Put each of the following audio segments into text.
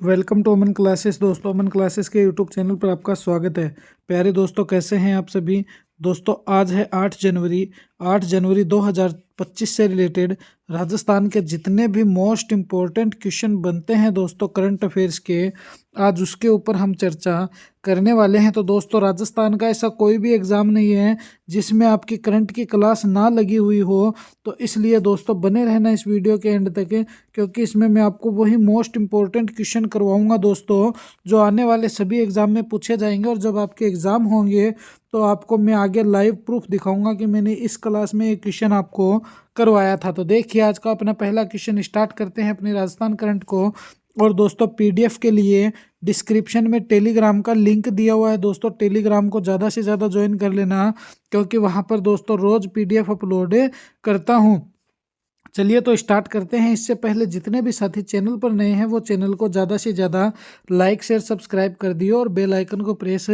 Welcome to Aman classes. दोस्तों, Aman classes के YouTube channel पर आपका स्वागत है। प्यारे दोस्तों, कैसे हैं आप सभी। दोस्तों, आज है 8 जनवरी 2025 से रिलेटेड राजस्थान के जितने भी मोस्ट इम्पोर्टेंट क्वेश्चन बनते हैं दोस्तों करंट अफेयर्स के, आज उसके ऊपर हम चर्चा करने वाले हैं। तो दोस्तों, राजस्थान का ऐसा कोई भी एग्ज़ाम नहीं है जिसमें आपकी करंट की क्लास ना लगी हुई हो। तो इसलिए दोस्तों बने रहना इस वीडियो के एंड तक, क्योंकि इसमें मैं आपको वही मोस्ट इम्पोर्टेंट क्वेश्चन करवाऊंगा दोस्तों, जो आने वाले सभी एग्ज़ाम में पूछे जाएंगे। और जब आपके एग्ज़ाम होंगे तो आपको मैं आगे लाइव प्रूफ दिखाऊंगा कि मैंने इस क्लास में एक क्वेश्चन आपको करवाया था। तो देखिए, आज का अपना पहला क्वेश्चन स्टार्ट करते हैं अपने राजस्थान करंट को। और दोस्तों, पीडीएफ के लिए डिस्क्रिप्शन में टेलीग्राम का लिंक दिया हुआ है। दोस्तों, टेलीग्राम को ज़्यादा से ज़्यादा ज्वाइन कर लेना, क्योंकि वहाँ पर दोस्तों रोज़ पीडीएफ अपलोड करता हूँ। चलिए तो स्टार्ट करते हैं। इससे पहले जितने भी साथी चैनल पर नए हैं वो चैनल को ज़्यादा से ज़्यादा लाइक शेयर सब्सक्राइब कर दियो और बेल आइकन को प्रेस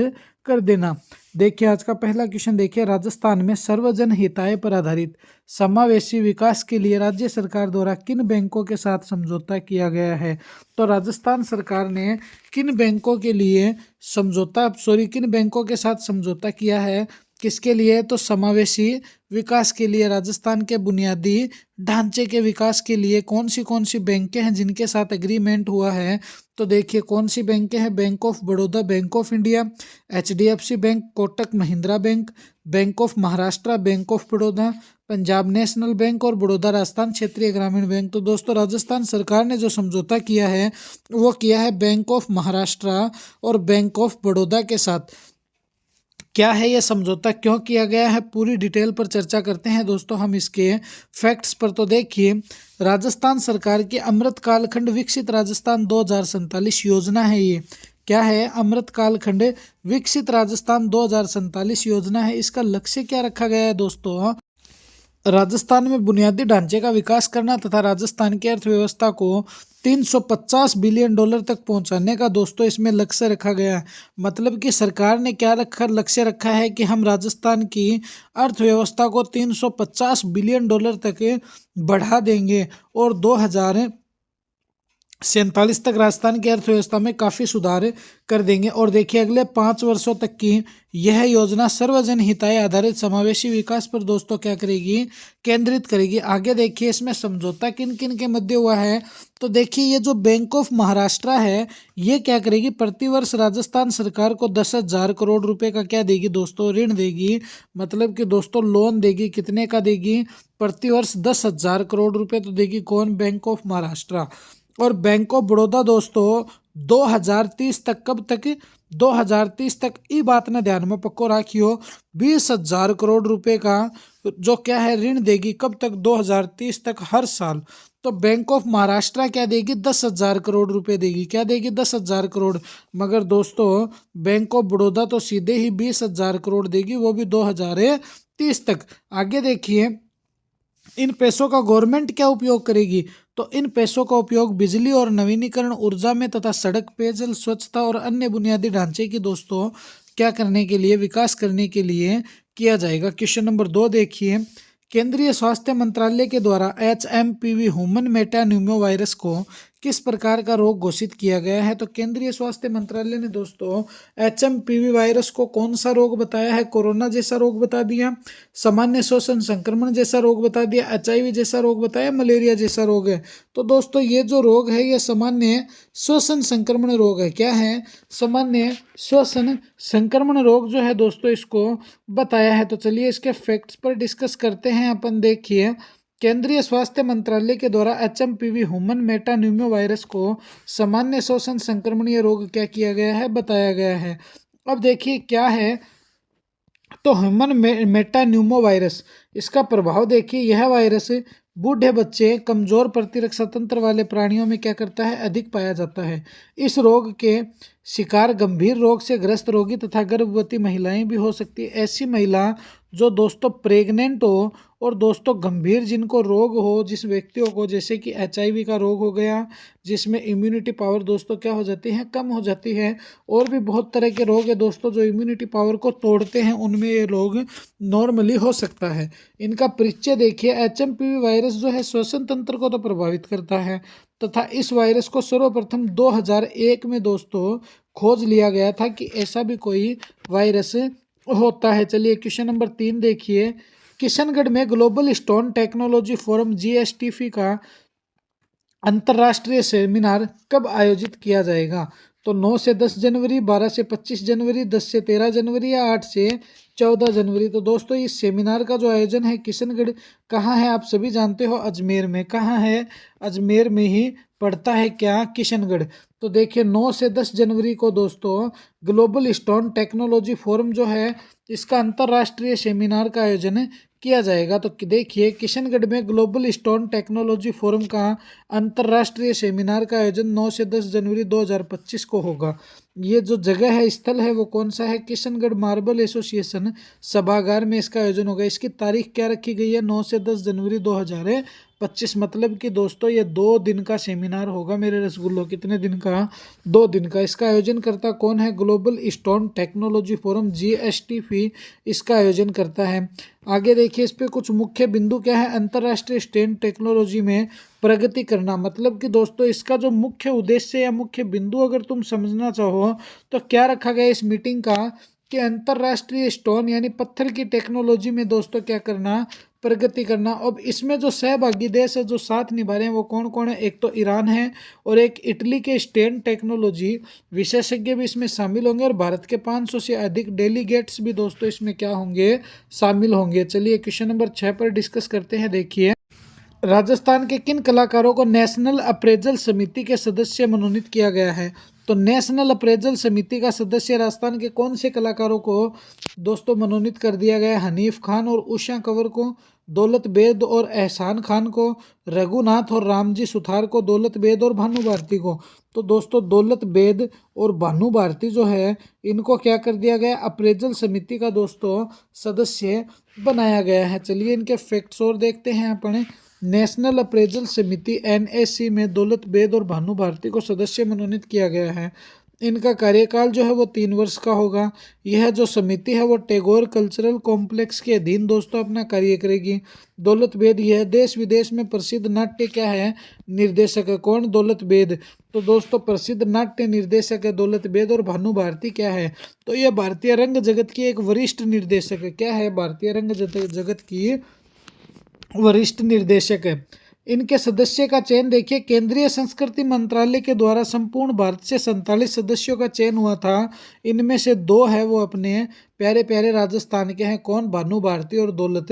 कर देना। देखिए, आज का पहला क्वेश्चन देखिए। राजस्थान में सर्वजन हिताय पर आधारित समावेशी विकास के लिए राज्य सरकार द्वारा किन बैंकों के साथ समझौता किया गया है। तो राजस्थान सरकार ने किन बैंकों के लिए किन बैंकों के साथ समझौता किया है, किसके लिए। तो समावेशी विकास के लिए, राजस्थान के बुनियादी ढांचे के विकास के लिए कौन सी बैंकें हैं जिनके साथ एग्रीमेंट हुआ है। तो देखिए, कौन सी बैंकें हैं। Bank of Baroda, bank of India, HDFC bank, Kotak Mahindra bank, bank of Maharashtra, bank of Baroda, Punjab national bank और बड़ौदा राजस्थान क्षेत्रीय ग्रामीण बैंक। तो दोस्तों, राजस्थान सरकार ने जो समझौता किया है वो किया है बैंक ऑफ महाराष्ट्र और बैंक ऑफ बड़ौदा के साथ। क्या है ये समझौता, क्यों किया गया है, पूरी डिटेल पर चर्चा करते हैं दोस्तों हम इसके फैक्ट्स पर। तो देखिए, राजस्थान सरकार की अमृत कालखंड विकसित राजस्थान 2047 योजना है। ये क्या है, अमृत कालखंड विकसित राजस्थान 2047 योजना है। इसका लक्ष्य क्या रखा गया है दोस्तों। राजस्थान में बुनियादी ढांचे का विकास करना तथा राजस्थान की अर्थव्यवस्था को 350 बिलियन डॉलर तक पहुंचाने का दोस्तों इसमें लक्ष्य रखा गया है। मतलब कि सरकार ने क्या लक्ष्य रखा है कि हम राजस्थान की अर्थव्यवस्था को 350 बिलियन डॉलर तक बढ़ा देंगे और 2047 तक राजस्थान की अर्थव्यवस्था में काफ़ी सुधार कर देंगे। और देखिए, अगले 5 वर्षों तक की यह योजना सर्वजन हिताय आधारित समावेशी विकास पर दोस्तों क्या करेगी, केंद्रित करेगी। आगे देखिए, इसमें समझौता किन किन के मध्य हुआ है। तो देखिए, ये जो बैंक ऑफ महाराष्ट्र है ये क्या करेगी, प्रतिवर्ष राजस्थान सरकार को 10,000 करोड़ रुपए का क्या देगी दोस्तों, ऋण देगी। मतलब कि दोस्तों लोन देगी, कितने का देगी, प्रतिवर्ष 10,000 करोड़ रुपए तो देगी। कौन, बैंक ऑफ महाराष्ट्र। और बैंक ऑफ बड़ौदा दोस्तों 2030 तक, कब तक, 2030 तक ये बात ना ध्यान में पक्को रखियो, 20,000 करोड़ रुपए का जो क्या है ऋण देगी। कब तक, 2030 तक, हर साल। तो बैंक ऑफ महाराष्ट्र क्या देगी, 10,000 करोड़ रुपए देगी। क्या देगी, 10,000 करोड़। मगर दोस्तों बैंक ऑफ बड़ौदा तो सीधे ही 20,000 करोड़ देगी, वो भी 2030 तक। आगे देखिए, इन पैसों का गवर्नमेंट क्या उपयोग करेगी। तो इन पैसों का उपयोग बिजली और नवीनीकरण ऊर्जा में तथा सड़क, पेयजल, स्वच्छता और अन्य बुनियादी ढांचे की दोस्तों क्या करने के लिए, विकास करने के लिए किया जाएगा। क्वेश्चन नंबर 2 देखिए। केंद्रीय स्वास्थ्य मंत्रालय के द्वारा HMPV ह्यूमन मेटान्यूमो वायरस को किस प्रकार का रोग घोषित किया गया है। तो केंद्रीय स्वास्थ्य मंत्रालय ने दोस्तों HMPV वायरस को कौन सा रोग बताया है, कोरोना जैसा रोग बता दिया, सामान्य श्वसन संक्रमण जैसा रोग बता दिया, HIV जैसा रोग बताया, मलेरिया जैसा रोग है। तो दोस्तों ये जो रोग है ये सामान्य श्वसन संक्रमण रोग है। क्या है, सामान्य श्वसन संक्रमण रोग जो है दोस्तों इसको बताया है। तो चलिए इसके फैक्ट्स पर डिस्कस करते हैं अपन। देखिए, केंद्रीय स्वास्थ्य मंत्रालय के द्वारा HMPV ह्यूमन मेटान्यूमो वायरस को सामान्य श्वसन संक्रमणीय रोग क्या किया गया है, बताया गया है। अब देखिए क्या है, तो ह्यूमन मेटान्यूमो वायरस, इसका प्रभाव देखिए, यह वायरस बूढ़े बच्चे, कमजोर प्रतिरक्षा तंत्र वाले प्राणियों में क्या करता है, अधिक पाया जाता है। इस रोग के शिकार गंभीर रोग से ग्रस्त रोगी तथा गर्भवती महिलाएं भी हो सकती है। ऐसी महिला जो दोस्तों प्रेग्नेंट हो और दोस्तों गंभीर जिनको रोग हो, जिस व्यक्तियों को जैसे कि HIV का रोग हो गया, जिसमें इम्यूनिटी पावर दोस्तों क्या हो जाती है, कम हो जाती है। और भी बहुत तरह के रोग है दोस्तों जो इम्यूनिटी पावर को तोड़ते हैं, उनमें ये रोग नॉर्मली हो सकता है। इनका परिचय देखिए, HMPV वायरस जो है श्वसन तंत्र को तो प्रभावित करता है, तथा इस वायरस को सर्वप्रथम 2001 में दोस्तों खोज लिया गया था कि ऐसा भी कोई वायरस होता है। चलिए क्वेश्चन नंबर 3 देखिए, किशनगढ़ में global stone technology forum GSTF का अंतर्राष्ट्रीय सेमिनार कब आयोजित किया जाएगा? तो 9 से 10 जनवरी, 12 से 25 जनवरी, 10 से 13 जनवरी या 8 से 14 जनवरी। तो दोस्तों इस सेमिनार का जो आयोजन है किशनगढ़ कहाँ है? आप सभी जानते हो अजमेर में। कहाँ है? अजमेर में ही पड़ता है क्या? किशनगढ़। तो देखिए 9 से 10 जनवरी को दोस्तों ग्लोबल स्टोन टेक्नोलॉजी फोरम जो है इसका अंतर्राष्ट्रीय सेमिनार का आयोजन किया जाएगा। तो देखिए किशनगढ़ में ग्लोबल स्टोन टेक्नोलॉजी फोरम का अंतर्राष्ट्रीय सेमिनार का आयोजन 9 से 10 जनवरी 2025 को होगा। ये जो जगह है, स्थल है, वो कौन सा है? किशनगढ़ मार्बल एसोसिएशन सभागार में इसका आयोजन होगा। इसकी तारीख क्या रखी गई है? 9 से 10 जनवरी 2025। मतलब कि दोस्तों ये 2 दिन का सेमिनार होगा मेरे रसगुल्लो। कितने दिन का? 2 दिन का। इसका आयोजन करता कौन है? Global stone technology forum GSTF इसका आयोजन करता है। आगे देखिए इस पे कुछ मुख्य बिंदु क्या है? अंतर्राष्ट्रीय स्टेन टेक्नोलॉजी में प्रगति करना। मतलब कि दोस्तों इसका जो मुख्य उद्देश्य या मुख्य बिंदु अगर तुम समझना चाहो तो क्या रखा गया इस मीटिंग का कि अंतर्राष्ट्रीय स्टोन यानी पत्थर की टेक्नोलॉजी में दोस्तों क्या करना? प्रगति करना। अब इसमें जो सहभागी देश है जो साथ निभा रहे हैं वो कौन कौन है? एक तो ईरान है और एक इटली के स्टेन टेक्नोलॉजी विशेषज्ञ भी इसमें शामिल होंगे और भारत के 500 से अधिक डेलीगेट्स भी दोस्तों इसमें क्या होंगे? शामिल होंगे। चलिए क्वेश्चन नंबर 6 पर डिस्कस करते हैं। देखिए राजस्थान के किन कलाकारों को नेशनल अप्रेजल समिति के सदस्य मनोनीत किया गया है? तो नेशनल अप्रेजल समिति का सदस्य राजस्थान के कौन से कलाकारों को दोस्तों मनोनीत कर दिया गया? हनीफ खान और उषा कंवर को, दौलत बेद और एहसान खान को, रघुनाथ और रामजी सुथार को, दौलत बेद और भानु भारती को। तो दोस्तों दौलत बेद और भानु भारती जो है इनको क्या कर दिया गया? अप्रेजल समिति का दोस्तों सदस्य बनाया गया है। चलिए इनके फैक्ट्स और देखते हैं अपने। नेशनल अप्रेजल समिति NAC में दौलत बेद और भानु भारती को सदस्य मनोनीत किया गया है। इनका कार्यकाल जो है वो 3 वर्ष का होगा। यह जो समिति है वो टैगोर कल्चरल कॉम्प्लेक्स के अधीन दोस्तों अपना कार्य करेगी। दौलत बेद यह देश विदेश में प्रसिद्ध नाट्य क्या है? निर्देशक है। कौन? दौलत बेद। तो दोस्तों प्रसिद्ध नाट्य निर्देशक है दौलत बेद। और भानु भारती क्या है? तो यह भारतीय रंग जगत की एक वरिष्ठ निर्देशक है। क्या है? भारतीय रंग जगत की वरिष्ठ निर्देशक है। इनके सदस्य का चयन देखिए केंद्रीय संस्कृति मंत्रालय के द्वारा संपूर्ण भारत से 47 सदस्यों का चयन हुआ था। इनमें से 2 है वो अपने प्यारे प्यारे राजस्थान के हैं। कौन? भानु भारती और दौलत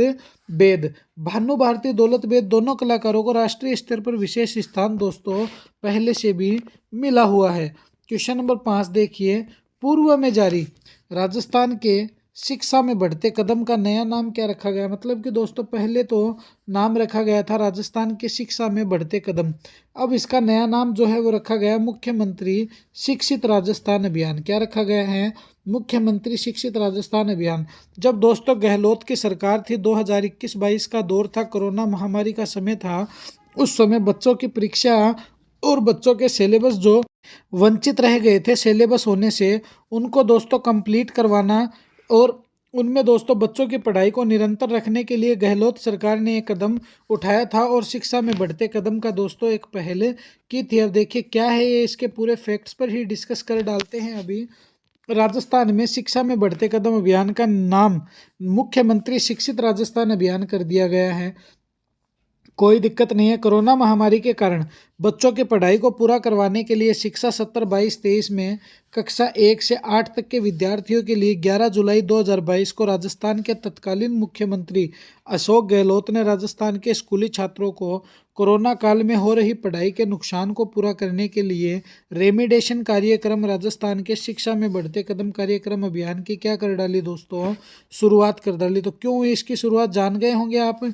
बेद। भानु भारती दौलत बेद दोनों कलाकारों को राष्ट्रीय स्तर पर विशेष स्थान दोस्तों पहले से भी मिला हुआ है। क्वेश्चन नंबर 5 देखिए, पूर्व में जारी राजस्थान के शिक्षा में बढ़ते कदम का नया नाम क्या रखा गया? मतलब कि दोस्तों पहले तो नाम रखा गया था राजस्थान की शिक्षा में बढ़ते कदम। अब इसका नया नाम जो है वो रखा गया मुख्यमंत्री शिक्षित राजस्थान अभियान। क्या रखा गया है? मुख्यमंत्री शिक्षित राजस्थान अभियान। जब दोस्तों गहलोत की सरकार थी 2021-22 का दौर था, कोरोना महामारी का समय था, उस समय बच्चों की परीक्षा और बच्चों के सिलेबस जो वंचित रह गए थे सिलेबस होने से उनको दोस्तों कंप्लीट करवाना और उनमें दोस्तों बच्चों की पढ़ाई को निरंतर रखने के लिए गहलोत सरकार ने एक कदम उठाया था और शिक्षा में बढ़ते कदम का दोस्तों एक पहल की थी। अब देखिए क्या है ये, इसके पूरे फैक्ट्स पर ही डिस्कस कर डालते हैं। अभी राजस्थान में शिक्षा में बढ़ते कदम अभियान का नाम मुख्यमंत्री शिक्षित राजस्थान अभियान कर दिया गया है। कोई दिक्कत नहीं है। कोरोना महामारी के कारण बच्चों की पढ़ाई को पूरा करवाने के लिए शिक्षा सत्र 22-23 में कक्षा 1 से 8 तक के विद्यार्थियों के लिए 11 जुलाई 2022 को राजस्थान के तत्कालीन मुख्यमंत्री अशोक गहलोत ने राजस्थान के स्कूली छात्रों को कोरोना काल में हो रही पढ़ाई के नुकसान को पूरा करने के लिए रेमिडेशन कार्यक्रम राजस्थान के शिक्षा में बढ़ते कदम कार्यक्रम अभियान की क्या कर डाली दोस्तों? शुरुआत कर डाली। तो क्यों हुई इसकी शुरुआत जान गए होंगे आप।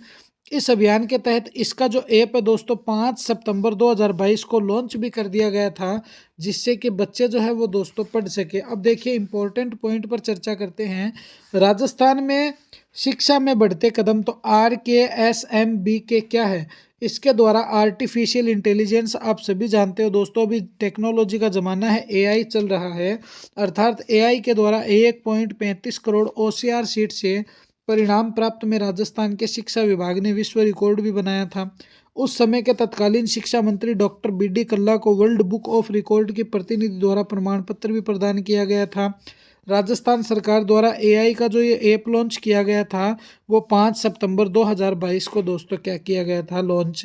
इस अभियान के तहत इसका जो ऐप है दोस्तों 5 सितंबर 2022 को लॉन्च भी कर दिया गया था जिससे कि बच्चे जो है वो दोस्तों पढ़ सके। अब देखिए इंपॉर्टेंट पॉइंट पर चर्चा करते हैं। राजस्थान में शिक्षा में बढ़ते कदम, तो RKSMBK क्या है? इसके द्वारा आर्टिफिशियल इंटेलिजेंस, आप सभी जानते हो दोस्तों अभी टेक्नोलॉजी का ज़माना है, AI चल रहा है, अर्थात AI के द्वारा 1.35 करोड़ OCR सीट से परिणाम प्राप्त में राजस्थान के शिक्षा विभाग ने विश्व रिकॉर्ड भी बनाया था। उस समय के तत्कालीन शिक्षा मंत्री डॉक्टर बी.डी. कल्ला को वर्ल्ड बुक ऑफ रिकॉर्ड के प्रतिनिधि द्वारा प्रमाण पत्र भी प्रदान किया गया था। राजस्थान सरकार द्वारा एआई का जो ये ऐप लॉन्च किया गया था वो 5 सितंबर 2022 को दोस्तों क्या किया गया था, लॉन्च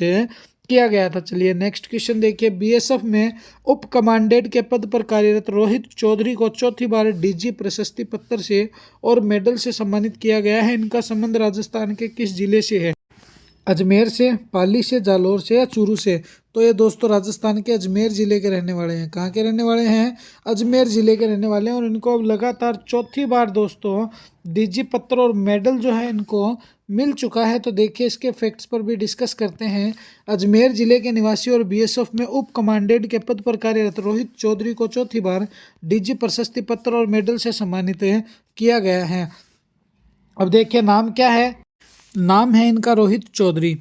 किया गया था। चलिए नेक्स्ट क्वेश्चन देखिए। बीएसएफ में उप कमांडेंट के पद पर कार्यरत रोहित चौधरी को चौथी बार डीजी प्रशस्ति पत्र से और मेडल से सम्मानित किया गया है। इनका संबंध राजस्थान के किस जिले से है? अजमेर से, पाली से, जालौर से या चूरू से? तो ये दोस्तों राजस्थान के अजमेर ज़िले के रहने वाले हैं। कहाँ के रहने वाले हैं? अजमेर ज़िले के रहने वाले हैं। और इनको अब लगातार चौथी बार दोस्तों डीजी पत्र और मेडल जो है इनको मिल चुका है। तो देखिए इसके फैक्ट्स पर भी डिस्कस करते हैं। अजमेर ज़िले के निवासी और बीएसएफ में उप कमांडेंट के पद पर कार्यरत रोहित चौधरी को चौथी बार डीजी प्रशस्ति पत्र और मेडल से सम्मानित किया गया है। अब देखिए नाम क्या है? नाम है इनका रोहित चौधरी।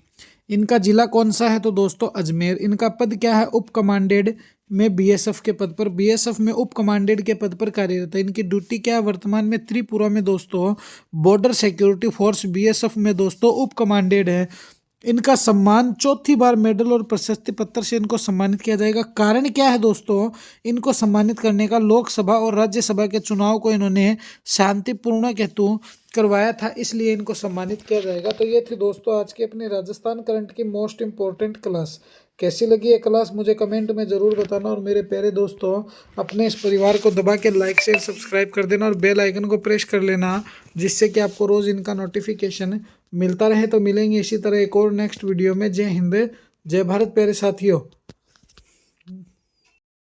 इनका जिला कौन सा है? तो दोस्तों अजमेर। इनका पद क्या है? उप कमांडेंट में बीएसएफ के पद पर, बीएसएफ में उप कमांडेंट के पद पर कार्यरत है। इनकी ड्यूटी क्या है? वर्तमान में त्रिपुरा में दोस्तों बॉर्डर सिक्योरिटी फोर्स बीएसएफ में दोस्तों उप कमांडेंट है। इनका सम्मान चौथी बार मेडल और प्रशस्ति पत्र से इनको सम्मानित किया जाएगा। कारण क्या है दोस्तों इनको सम्मानित करने का? लोकसभा और राज्यसभा के चुनाव को इन्होंने शांतिपूर्ण हेतु करवाया था, इसलिए इनको सम्मानित किया जाएगा। तो ये थी दोस्तों आज की अपनी राजस्थान करंट की मोस्ट इंपॉर्टेंट क्लास। कैसी लगी ये क्लास मुझे कमेंट में ज़रूर बताना। और मेरे प्यारे दोस्तों अपने इस परिवार को दबा के लाइक शेयर सब्सक्राइब कर देना और बेल आइकन को प्रेस कर लेना, जिससे कि आपको रोज़ इनका नोटिफिकेशन मिलता रहे। तो मिलेंगे इसी तरह एक और नेक्स्ट वीडियो में। जय हिंद, जय भारत प्यारे साथियों।